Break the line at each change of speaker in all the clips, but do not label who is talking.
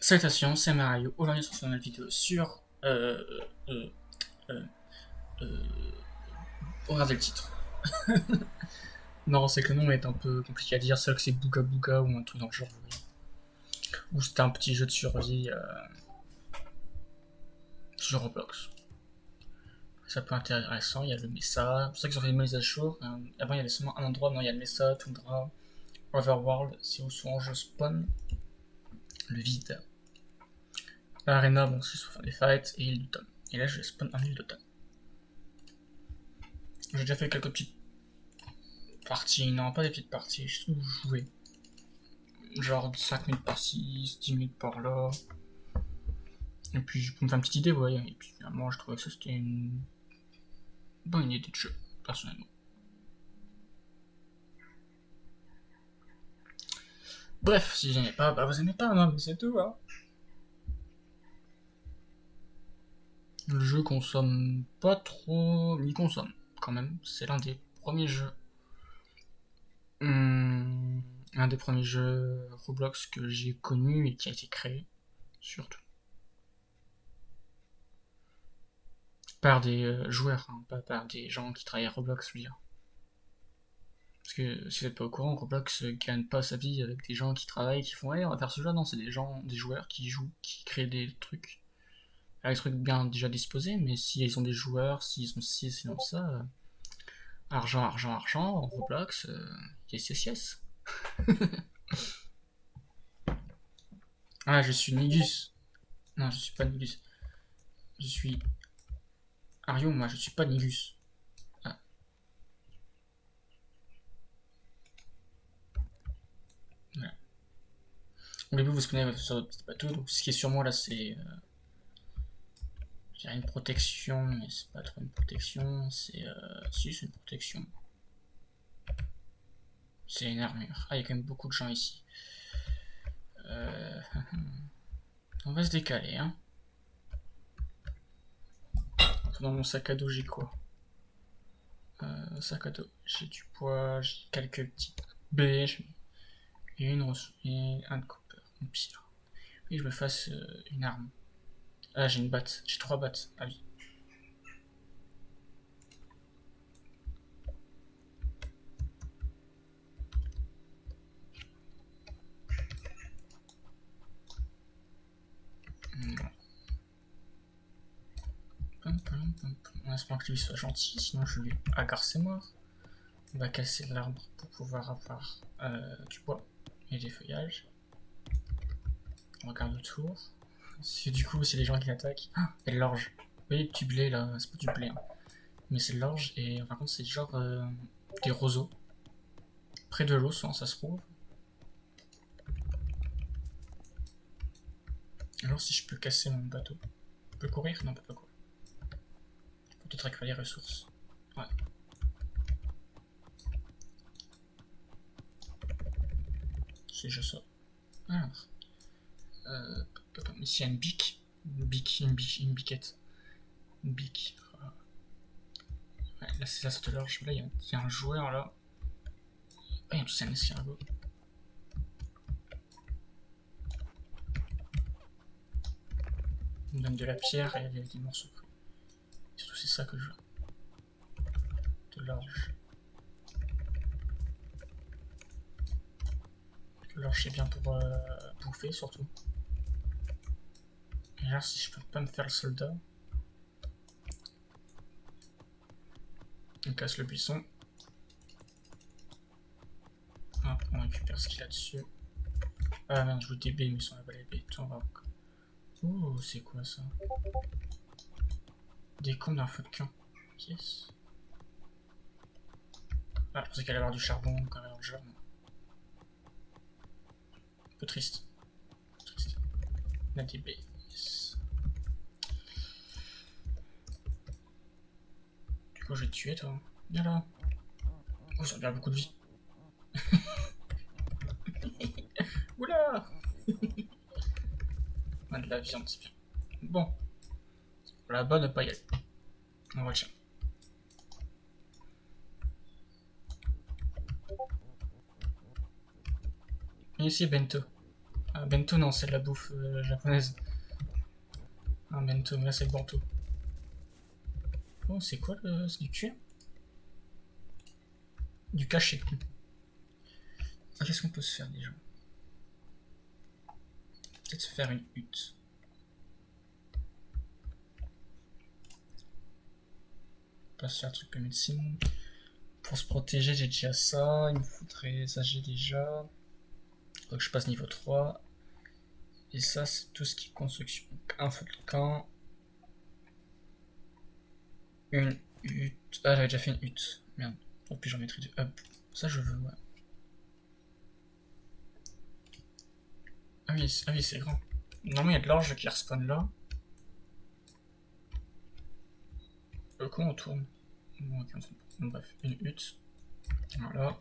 Salutations, c'est Mario. Aujourd'hui, on se fait une vidéo sur. Euh, euh, euh, regardez le titre. Non, c'est que le nom est un peu compliqué à dire. C'est que c'est Booga Booga ou un truc dans le genre. Ou c'était un petit jeu de survie sur Roblox. Ça peut être intéressant. Il y a le Mesa. C'est ça qu'ils ont fait une mise à jour. Avant, il y avait seulement un endroit. Maintenant, il y a le Mesa, Tundra, Overworld. C'est où souvent je spawn. Le vide. Arena, bon, c'est sur les fights. Et île d'automne. Et là, je spawn en île d'automne. J'ai déjà fait quelques petites parties, non pas des petites parties, je trouve jouer. Genre 5 minutes par-ci, 10 minutes par-là. Et puis je peux me faire une petite idée, ouais. Et puis finalement, je trouvais que ça c'était une bonne idée de jeu, personnellement. Bref, si vous n'aimez pas, bah vous aimez pas, non, mais c'est tout, hein. Le jeu consomme pas trop, mais il consomme quand même. C'est l'un des premiers jeux. Un des premiers jeux Roblox que j'ai connu et qui a été créé, surtout. Par des joueurs, hein, pas par des gens qui travaillent à Roblox, je veux dire. Parce que si vous n'êtes pas au courant, Roblox gagne pas sa vie avec des gens qui travaillent, qui font ouais, on va faire ce jeu. Non, c'est des gens, des joueurs qui jouent, qui créent des trucs. Avec des trucs bien déjà disposés, mais si ils ont des joueurs, s'ils ont ci, s'ils ont ça, argent, argent, argent, Roblox, yes, yes, yes. Ah, je suis Nigus. Non, je suis pas Nigus. Je suis Ario, moi, je suis pas Nigus. Ah, voilà. Au début, vous spawnez sur votre petit bateau, donc ce qui est sur moi là, c'est j'ai une protection, mais c'est pas trop une protection, c'est si c'est une protection. C'est une armure. Ah, il y a quand même beaucoup de gens ici. Euh, on va se décaler, hein. Dans mon sac à dos, j'ai quoi? Sac à dos, j'ai du poids, j'ai quelques petites baies, et et un copper, une pierre. Et je me fasse une arme. Ah, j'ai une batte, j'ai 3 battes. Ah oui. On espère que lui soit gentil, sinon je lui agarre ses morts. On va casser l'arbre pour pouvoir avoir du bois et des feuillages. On regarde autour. Du coup, c'est les gens qui l'attaquent. Ah, il y a de l'orge. Vous voyez le petit blé là, c'est pas du blé, hein. Mais c'est de l'orge et par contre, c'est genre des roseaux. Près de l'eau, ça se trouve. Alors, si je peux casser mon bateau, je peux courir? Non, on peut pas courir. Je peux peut-être récupérer les ressources. Ouais. C'est déjà ça. Alors. Ici, il y a une bique. Une biquette. Une bique. Ouais, là, c'est ça, de l'orge. Là, il y a un joueur là. Ah, il y a tous un escargot. Il me donne de la pierre et des morceaux près. Surtout, c'est ça que je veux. De l'orge. L'orge, c'est bien pour bouffer, surtout. Et là, si je peux pas me faire le soldat. On casse le buisson. Hop, on récupère ce qu'il y a dessus. Ah merde, je veux des baies, mais ils sont là-bas les baies. On va... Ouh, c'est quoi ça? Des comptes d'un feu de camp. Yes. Ah, je pensais qu'il allait y avoir du charbon quand même dans le jeu. Un peu triste. Triste. On a des baies. Yes. Du coup, je vais te tuer, toi. Viens là. Oh, ça a bien beaucoup de vie. Oula. On a de la viande, c'est bien. Bon. Là-bas, ne pas y aller. On va le chien. Et ici, Bento. Ah, bento, non, c'est de la bouffe japonaise. Un bento, mais là c'est le bento. Oh, c'est quoi le... C'est du cuir? Du cachet. Qu'est-ce qu'on peut se faire déjà? Peut-être se faire une hutte. On peut se faire un truc de médecine. Pour se protéger, j'ai déjà ça. Il me faudrait ça, j'ai déjà. Faut que je passe niveau 3. Et ça, c'est tout ce qui est construction. Donc, un feu de camp. Une hutte. Ah, j'avais déjà fait une hutte. Merde. Oh, puis j'en mettrai du hub. Ça, je veux, ouais. Ah oui, c'est grand. Normalement, il y a de l'orge qui respawn là. Comment on tourne? Bon, ok, bon, bref, une hutte. Voilà.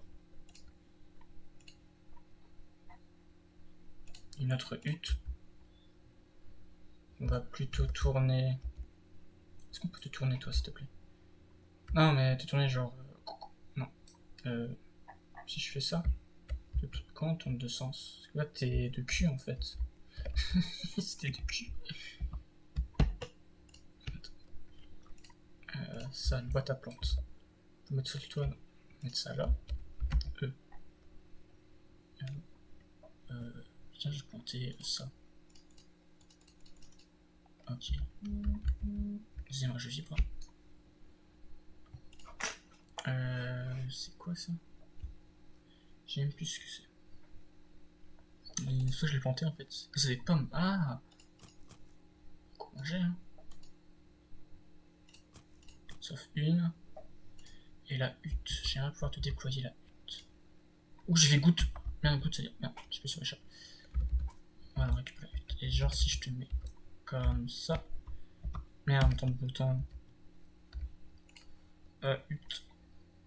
Une autre hutte. On va plutôt tourner. Est-ce qu'on peut te tourner, toi, s'il te plaît? Non, mais te tourner genre. Non. Si je fais ça, quand on tourne de sens? Parce que là, t'es de cul en fait. C'était de cul. Ça, une boîte à plantes. On peut mettre ça sur toi, non. Mettre ça là. Tiens, je vais planter ça. Ok. Excusez-moi, je vibre. C'est quoi ça? J'ai même plus ce que c'est. Une fois, je l'ai planté en fait. C'est des pommes. Ah! Quoi manger, hein? Sauf une. Et la hutte. J'aimerais pouvoir te déployer la hutte. Ouh, j'ai fait goutte. Merde, goutte, ça y est. Merde, je peux sur l'échappe. Voilà, on récupère la hutte. Et genre, si je te mets comme ça. Merde, ton bouton. Hutte.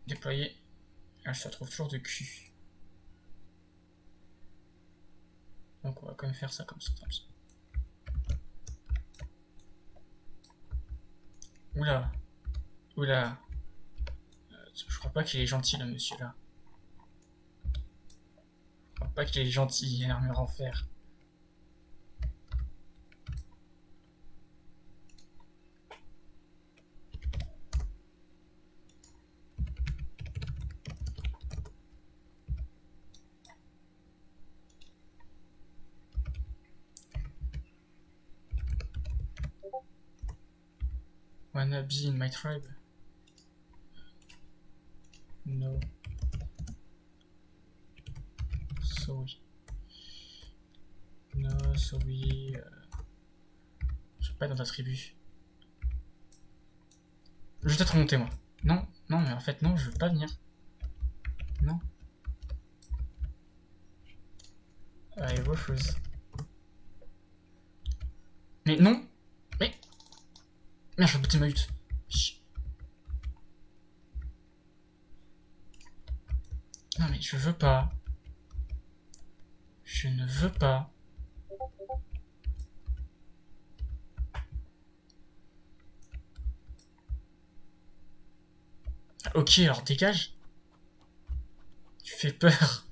Déployer. Elle se trouve toujours de cul. Donc on va quand même faire ça comme ça. Comme ça. Oula. Oula. Je crois pas qu'il est gentil, le monsieur là. Je crois pas qu'il est gentil, il y a une armure en fer. Wanna be in my tribe? No. Sorry. No, sorry. Je vais pas être dans ta tribu. Je vais peut-être remonter moi. Non, non, mais en fait, non, je veux pas venir. Non. Allez, refuse. Mais non! Mais. Merde, je vais bouter ma hutte. Non, mais je veux pas. Je ne veux pas. Ok, alors dégage. Tu fais peur.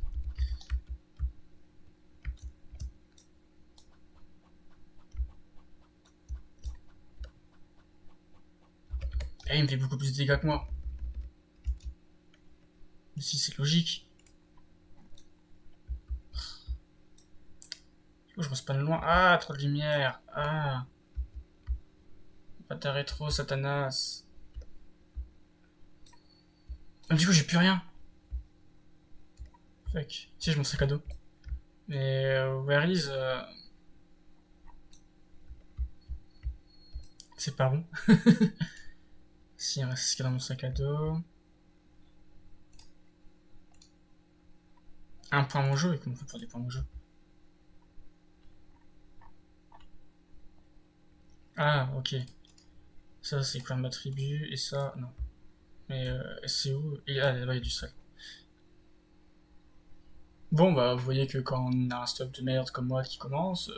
Eh, il me fait beaucoup plus de dégâts que moi. Mais si, c'est logique. Oh, je respawn loin. Ah, trop de lumière. Ah. Pas ta rétro, Satanas. Ah, du coup, j'ai plus rien. Fuck. Si, j'ai mon sac à dos. Mais where is... C'est pas bon. Si, il reste ce qu'il y a dans mon sac à dos. Un point mon jeu, et comment on fait pour des points mon jeu? Ah, ok. Ça, c'est plein de ma tribu, et ça, non. Mais c'est où? Et, ah, là-bas, il y a du sel. Bon, bah, vous voyez que quand on a un stuff de merde comme moi qui commence,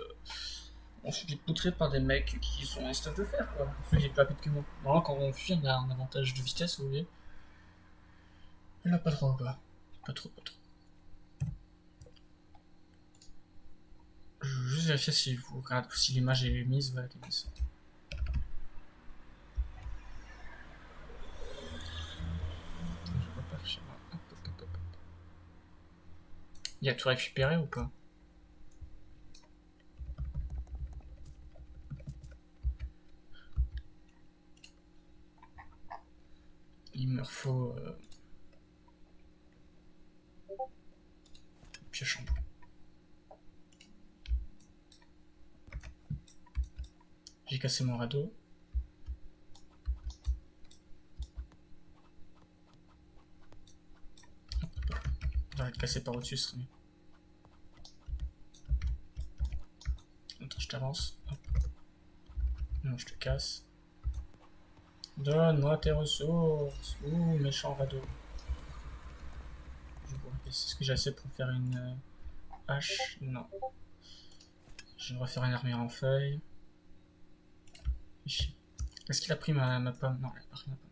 on se fait poutrer par des mecs qui sont un stuff de fer, quoi. Ceux qui est plus rapide que moi. Normalement, quand on fuit, on a un avantage de vitesse, vous voyez. Mais là, pas trop, quoi. Pas trop, pas trop. vérifier si vous regardez si l'image est mise. Ouais, elle est mise. Je repars chez moi. Hop, hop, hop, hop. Il y a tout récupéré ou pas? Il me faut pioche en bois. J'ai cassé mon radeau. On va le casser par au-dessus, ce serait mieux. Attends, je t'avance. Non, je te casse. Donne-moi tes ressources. Ouh, méchant radeau. Est-ce que j'ai assez pour faire une hache? Non. Je vais refaire une armure en feuilles. Est-ce qu'il a pris ma pomme? Non, il a pas pris ma pomme.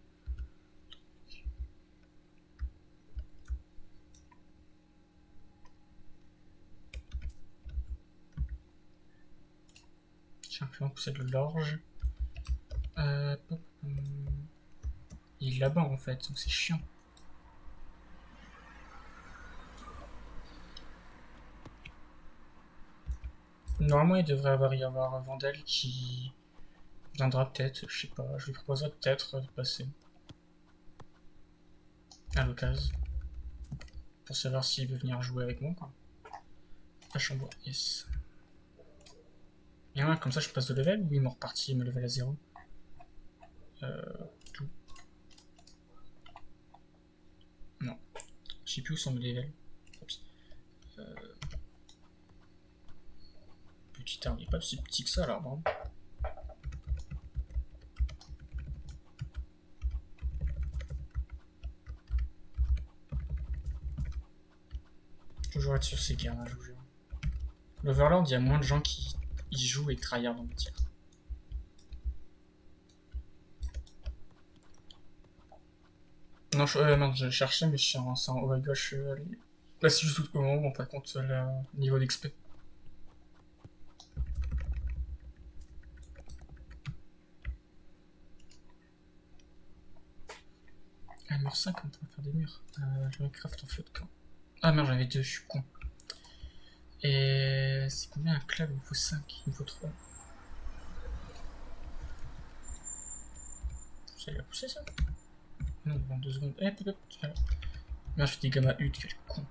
J'ai un peu poussé de l'orge. Il est là-bas en fait, donc c'est chiant. Normalement, il devrait y avoir Vandal qui viendra peut-être, je sais pas, je lui proposerai peut-être de passer à l'occasion pour savoir s'il veut venir jouer avec moi, quoi. Hache en bois, yes. Et ouais, comme ça je passe de level ou il m'en reparti me level à 0? Tout. Non. Je sais plus où sont mes levels. Petit arbre, il n'est pas si petit que ça l'arbre. Hein. Toujours être sur ces guerres, je vous jure. L'Overlord, il y a moins de gens qui y jouent et tryhard dans le tir. Non, je cherchais, mais c'est en haut à gauche. Là, c'est juste au moment où on prend compte le niveau d'XP. Ah, mur 5, on peut faire des murs. Je me craft en feu de camp. Ah merde, j'en avais 2, je suis con. Et c'est combien un club? Il me faut 5, il me faut 3. Ça lui a poussé ça? Non, dans 2 secondes. Eh, peut-être. Merde, je fais des gamma U, quel con.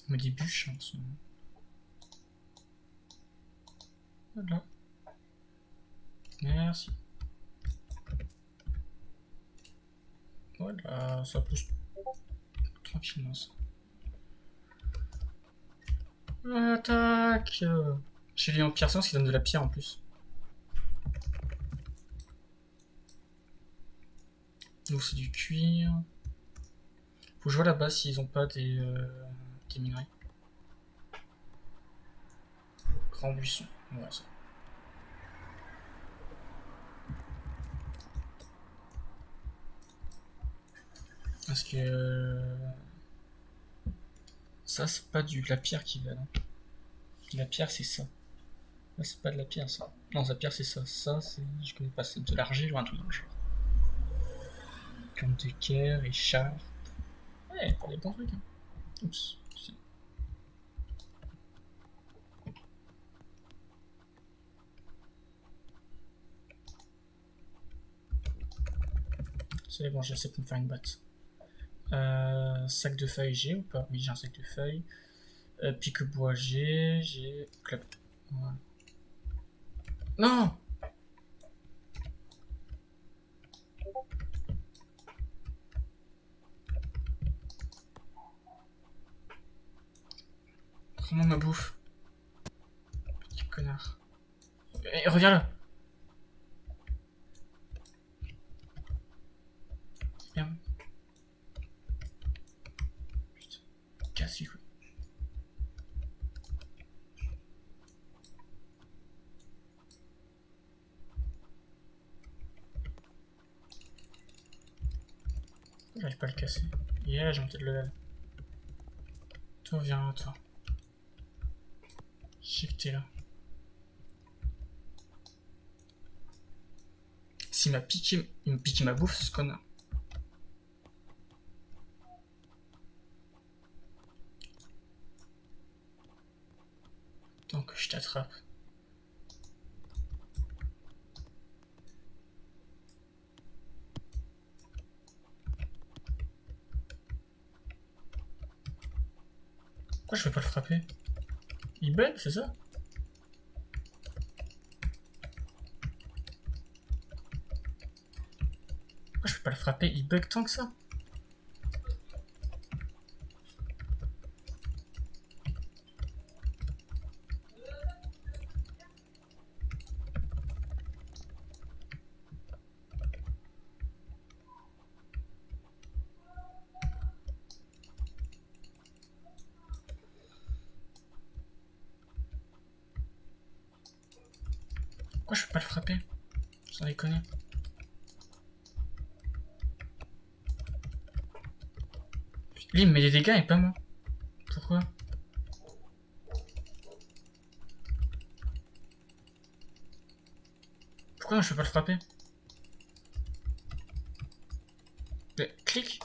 On me dit bûche en ce moment. Voilà. Merci. Voilà, ça pousse tranquillement ça. Attaque. J'ai vu en pierre science qui donne de la pierre en plus. Donc c'est du cuir. Faut que je vois là-bas s'ils ont pas des minerais. Grand buisson. Ouais, ça. Parce que ça c'est pas de la pierre qui va. La pierre c'est ça. Là c'est pas de la pierre ça. Non, la pierre c'est ça. Ça c'est. Je connais pas, c'est de l'argile ou un truc dans le genre. Comme de Caire et char. Ouais, pas des bons trucs. Hein. Oups. C'est bon, j'ai assez pour me faire une batte. Sac de feuilles, j'ai ou pas? Oui, j'ai un sac de feuilles. Pique-bois, j'ai. Club. Voilà. Non! Comment ma bouffe? Petit connard. Eh, reviens là! Merde. Putain. Casse-lui, quoi. J'arrive pas à le casser. Yeah, j'ai monté de level. Toi, viens, toi. Je sais que t'es là. S'il m'a piqué, il me pique ma bouffe, ce connard. Donc je t'attrape. Pourquoi je peux pas le frapper? Il bug, c'est ça? Pourquoi je peux pas le frapper? Il bug tant que ça? Pourquoi je peux pas le frapper? Sans déconner. Lui, il me met des dégâts et pas moi. Pourquoi? Pourquoi je peux pas le frapper? Mais, clique.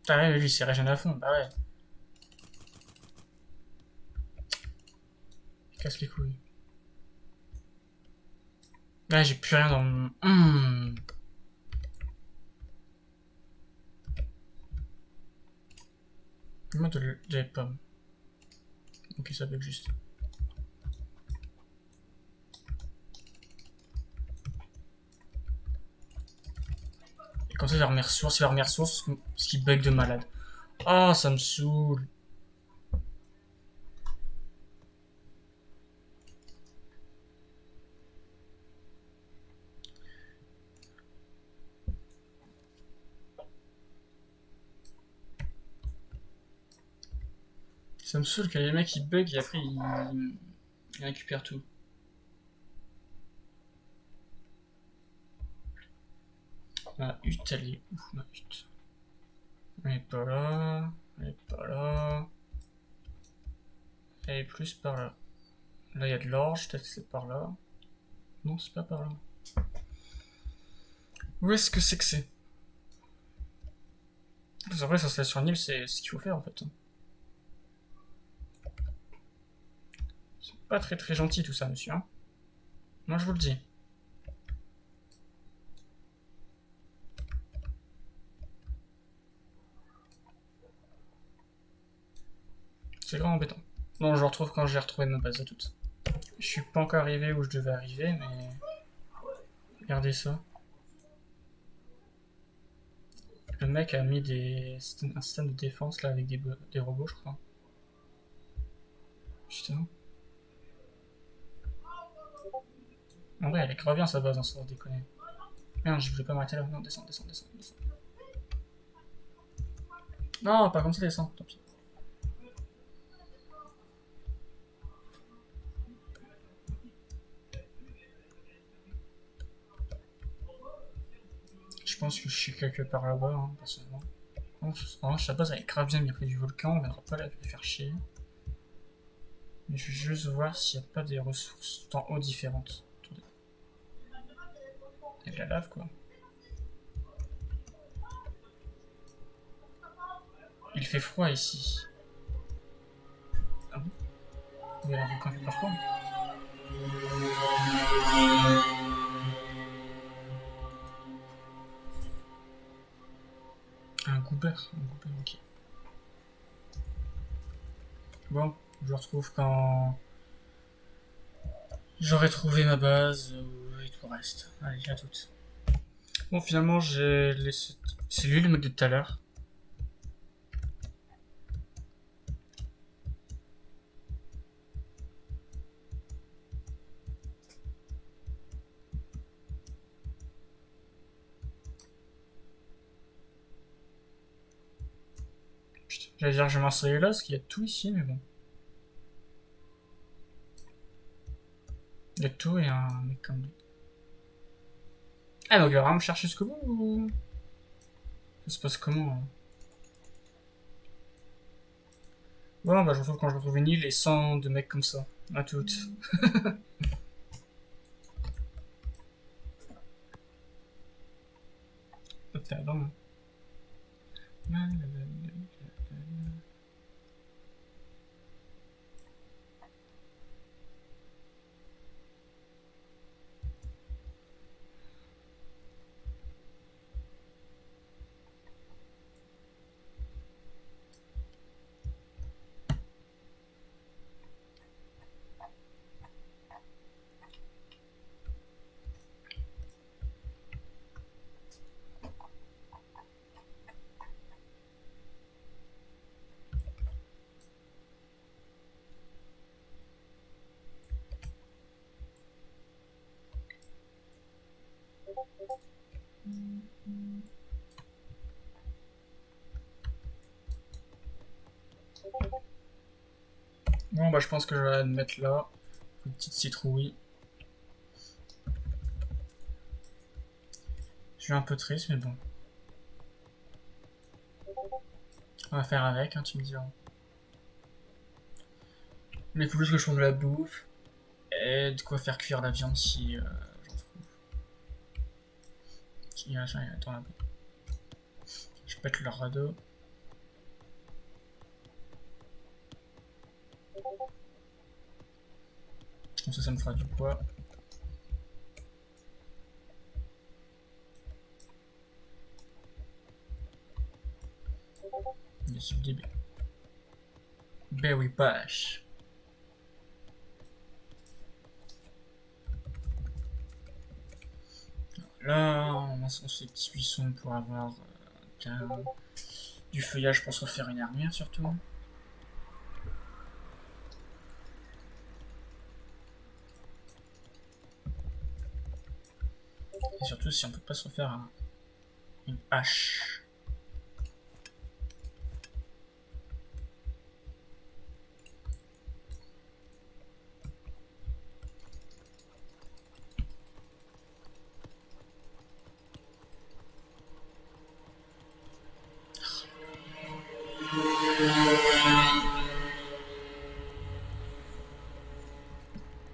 Ah ouais, lui, c'est régène à fond. Bah ouais. Il casse les couilles. Là, j'ai plus rien dans mon... Moi, de les pommes. Ok, ça bug juste. Et quand ça, vers mes ressources, ce qui bug de malade. Ah, ça me saoule. Ça me saoule que les mecs ils bug et après ils récupèrent tout. Ma hutte, elle est où ma hutte? Elle est pas là. Elle est pas là. Elle est plus par là. Là il y a de l'orge, peut-être que c'est par là. Non, c'est pas par là. Où est-ce que c'est que c'est? En vrai, ça se laisse sur une île, c'est ce qu'il faut faire en fait. C'est pas très très gentil tout ça, monsieur. Hein, moi je vous le dis. C'est grave embêtant. Bon, je le retrouve quand j'ai retrouvé ma base à toutes. Je suis pas encore arrivé où je devais arriver, mais... Regardez ça. Le mec a mis un système de défense là avec des robots, je crois. Putain. En vrai, elle est grave bien sa base, hein, sans déconner. Merde, je voulais pas m'arrêter là. Non, descends, descends, descends, descends. Non, pas comme ça, descends, tant pis. Je pense que je suis quelque part là-bas, hein, personnellement. En revanche, sa base elle est grave bien, mais après du volcan, on viendra pas la faire chier. Mais je vais juste voir s'il n'y a pas des ressources d'en haut différentes. Attendez. Il y a de la lave, quoi. Il fait froid ici. Ah bon? Il y a un volcan fait pas froid. Un goober, ok. Bon, je le retrouve quand j'aurai trouvé ma base et tout le reste. Allez, à toutes. Bon, finalement, j'ai laissé... C'est lui le mec de tout à l'heure. Putain, j'allais dire que je vais m'installer là, parce qu'il y a tout ici, mais bon. Il y a tout et un mec comme lui. Ah, donc il va vraiment me chercher jusqu'au bout ou... Ça se passe comment hein? Bon, bah je retrouve quand je retrouve une île et 100 de mecs comme ça. À toutes. T'es là, Bon, bah je pense que je vais me mettre là. Une petite citrouille. Je suis un peu triste, mais bon. On va faire avec, hein, tu me diras. Mais il faut juste que je trouve de la bouffe. Et de quoi faire cuire la viande si j'en trouve. Qui attends là-bas. Je pète leur radeau. Comme ça me fera du poids. Et c'est le début. Berry Bash. Là, on lance ces petits buissons pour avoir du feuillage pour se faire une armure surtout. Et surtout si on peut pas se faire une hache.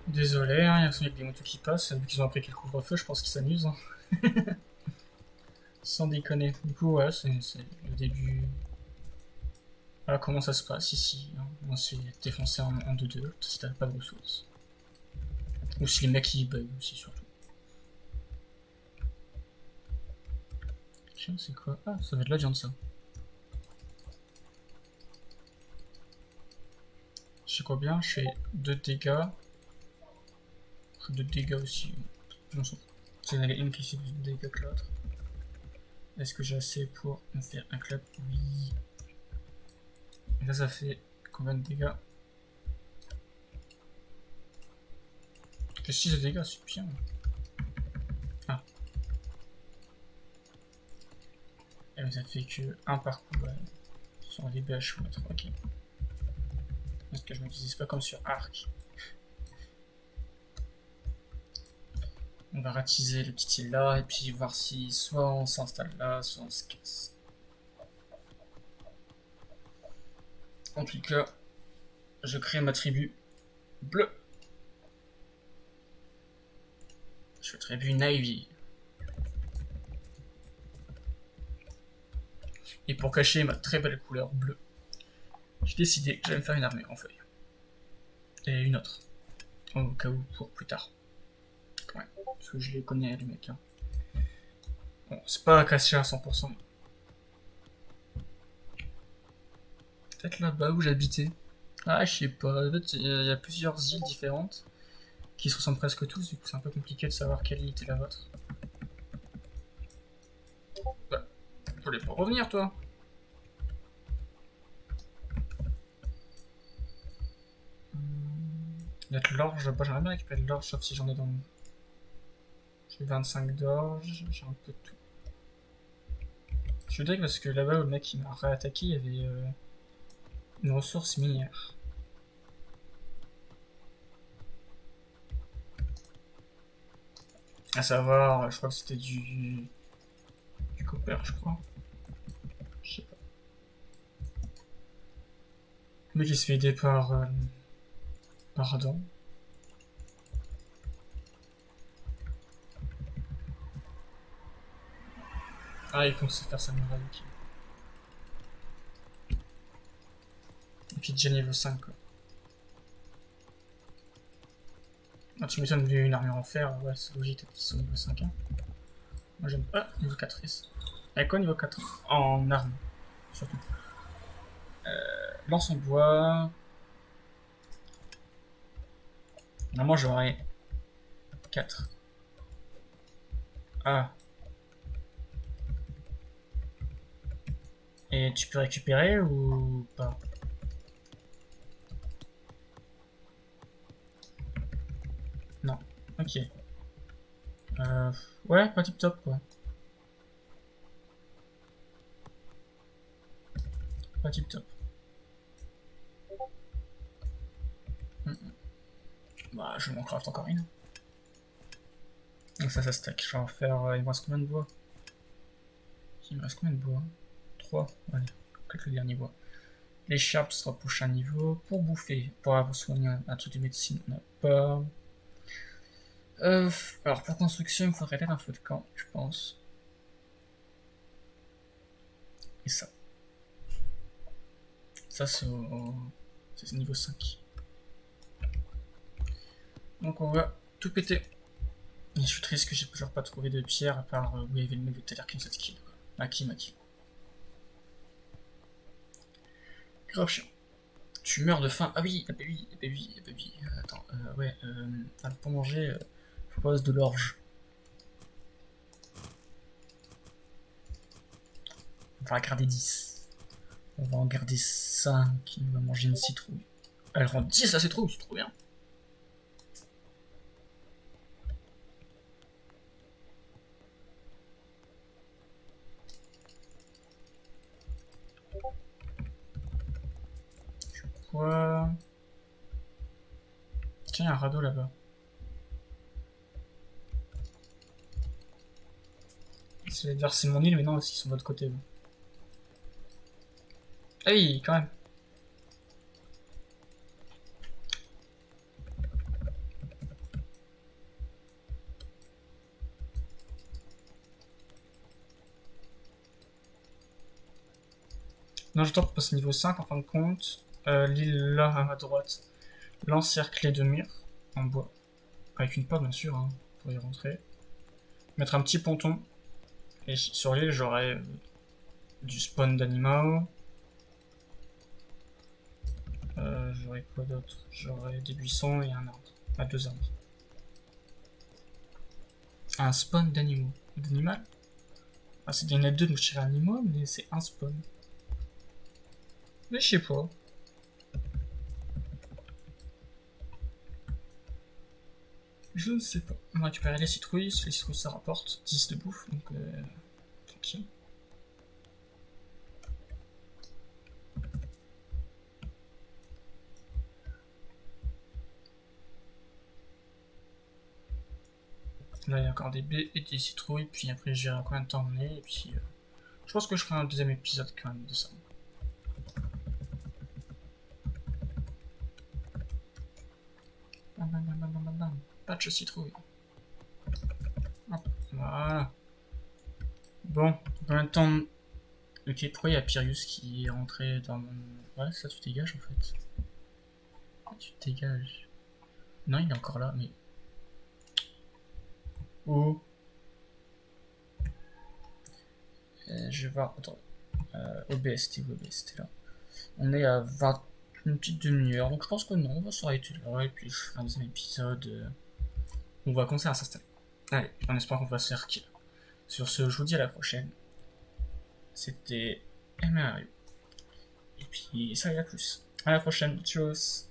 Désolé, hein, il y a des motos qui passent, vu qu'ils ont appris qu'il couvre-feu, je pense qu'ils s'amusent. Hein. Sans déconner. Du coup, ouais, c'est le début. Voilà comment ça se passe ici. Hein. On s'est défoncé en 2-2 si t'avais pas de ressources. Ou si les mecs ils bug aussi, surtout. Tiens, c'est quoi? Ah, ça va être de la viande ça. Je sais quoi bien, je fais 2 dégâts. 2 dégâts aussi. Non, c'est une qui fait plus de dégâts que l'autre. Est-ce que j'ai assez pour me faire un club? Oui. Et là, ça fait combien de dégâts? Que 6 de dégâts, c'est bien. Ah. Et ça fait que 1 par coup sur les BH ou autre. Ok. Parce que je m'utilise pas comme sur Arc. On va ratiser le petit île là et puis voir si soit on s'installe là, soit on se casse. En tout cas, je crée ma tribu bleue. Je fais tribu Navy. Et pour cacher ma très belle couleur bleue, j'ai décidé que j'allais me faire une armée en feuille. Et une autre. Au cas où pour plus tard. Ouais, parce que je les connais les mecs. Hein. Bon, c'est pas caché à 100%. Peut-être là-bas où j'habitais. Ah, je sais pas. En fait, il y a plusieurs îles différentes qui se ressemblent presque tous. Du coup, c'est un peu compliqué de savoir quelle île était la vôtre. Bah, tu voulais pas revenir, toi? Il y a de l'orge là-bas. J'aimerais bien récupérer de l'orge, sauf si j'en ai dans. J'ai 25 d'orge, j'ai un peu de tout. Je suis deg parce que là-bas où le mec il m'a réattaqué, il y avait une ressource minière. À savoir, je crois que c'était du copper, je crois. Je sais pas. Le mec il se fait aider par Adam. Ah, il compte se faire sa muraille, ok. Et puis déjà niveau 5 quoi. Ah, tu m'étonnes, vu une armure en fer, ouais, c'est logique qu'ils sont niveau 5. Hein. Moi j'aime pas. Niveau 4 is. Avec quoi niveau 4 en arme, surtout. Lance en bois. Normalement j'aurais 4. Ah. Et tu peux récupérer ou pas? Non. Ok. Euh, ouais, pas tip top quoi. Pas tip top. Bah, je m'en craft encore une. Donc ça stack. Je vais en faire. Il me reste combien de bois? Il me reste combien de bois? 3. Allez, quelques derniers bois. L'écharpe sera prochain niveau. Pour bouffer, pour avoir soigné un truc de médecine, on n'a pas. Alors pour construction, il me faudrait peut-être un feu de camp, je pense. Et ça. Ça, c'est niveau 5. Donc on va tout péter. Et je suis triste que j'ai toujours pas trouvé de pierre à part où il y avait le mec de tout à l'heure qui nous a kill. Maki. Grave chiant. Tu meurs de faim. Ah oui, ah bah oui, ah bah oui, ah bah oui. Attends, ouais, pour manger, je propose de l'orge. On va en garder 10. On va en garder 5. Il va manger une citrouille. Elle rend 10 la citrouille, c'est trop bien. Quoi? Tiens, il y a un radeau là-bas. C'est-à-dire c'est mon île, mais non, ils sont de l'autre côté. Là. Ah oui, quand même. Non, je tente passer niveau 5 en fin de compte. L'île là à ma droite. L'encercler de murs en bois. Avec une porte bien sûr, hein, pour y rentrer. Mettre un petit ponton. Et sur l'île j'aurai du spawn d'animaux. J'aurai quoi d'autre? J'aurai des buissons et un arbre. Ah, 2 arbres. Un spawn d'animaux. D'animal? Ah, c'est bien 2 donc je dirais animaux, mais c'est un spawn. Mais je sais pas. Je ne sais pas. On va récupérer les citrouilles. Les citrouilles ça rapporte 10 de bouffe, donc tranquille. Là il y a encore des baies et des citrouilles, puis après je verrai combien de temps on est, et puis je pense que je ferai un deuxième épisode quand même de ça. Patch citrouille. Hop, voilà. Bon, combien de temps. Ok, pourquoi il y a Pyrrhus qui est rentré dans mon. Ouais, ça tu dégages en fait. Tu dégages. Non, il est encore là, mais. Oh. Je vais voir. Attends. OBS, OBS, là. On est à 20, une petite demi-heure, donc je pense que non, on va s'arrêter là, et puis je ferai un deuxième épisode. On va commencer à s'installer. Allez, en espérant qu'on va se faire kill. Sur ce, je vous dis à la prochaine. C'était MRU. Et puis, ça y a plus. À la prochaine, tchuss.